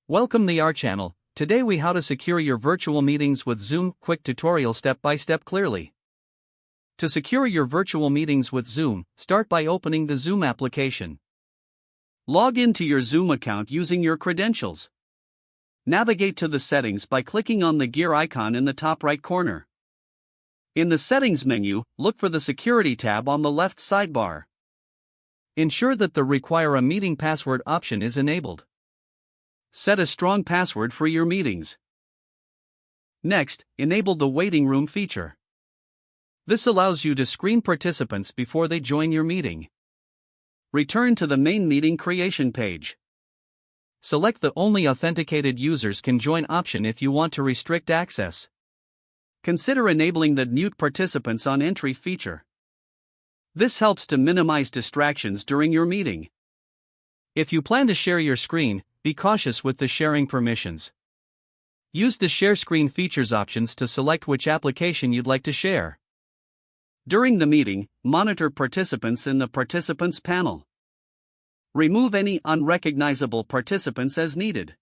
Welcome to our channel. Today we how to secure your virtual meetings with Zoom. Quick tutorial step by step clearly. To secure your virtual meetings with Zoom, start by opening the Zoom application. Log into your Zoom account using your credentials. Navigate to the settings by clicking on the gear icon in the top right corner. In the settings menu, look for the security tab on the left sidebar. Ensure that the require a meeting password option is enabled. Set a strong password for your meetings. Next, enable the waiting room feature. This allows you to screen participants before they join your meeting. Return to the main meeting creation page. Select the only authenticated users can join option if you want to restrict access. Consider enabling the mute participants on entry feature. This helps to minimize distractions during your meeting. If you plan to share your screen, be cautious with the sharing permissions. Use the Share Screen Features options to select which application you'd like to share. During the meeting, monitor participants in the Participants panel. Remove any unrecognizable participants as needed.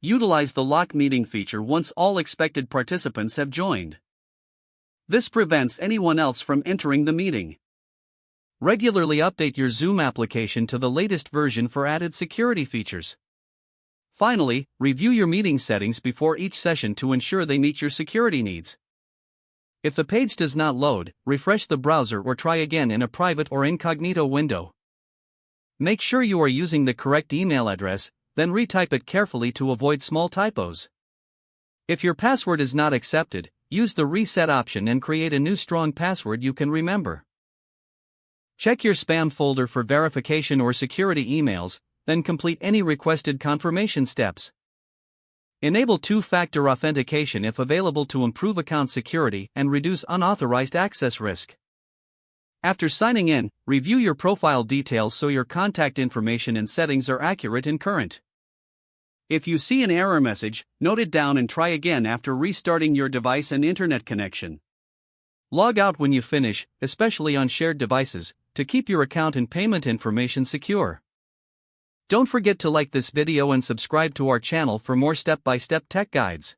Utilize the Lock Meeting feature once all expected participants have joined. This prevents anyone else from entering the meeting. Regularly update your Zoom application to the latest version for added security features. Finally, review your meeting settings before each session to ensure they meet your security needs. If the page does not load, refresh the browser or try again in a private or incognito window. Make sure you are using the correct email address, then retype it carefully to avoid small typos. If your password is not accepted, use the reset option and create a new strong password you can remember. Check your spam folder for verification or security emails, then complete any requested confirmation steps. Enable two-factor authentication if available to improve account security and reduce unauthorized access risk. After signing in, review your profile details so your contact information and settings are accurate and current. If you see an error message, note it down and try again after restarting your device and internet connection. Log out when you finish, especially on shared devices, to keep your account and payment information secure. Don't forget to like this video and subscribe to our channel for more step-by-step tech guides.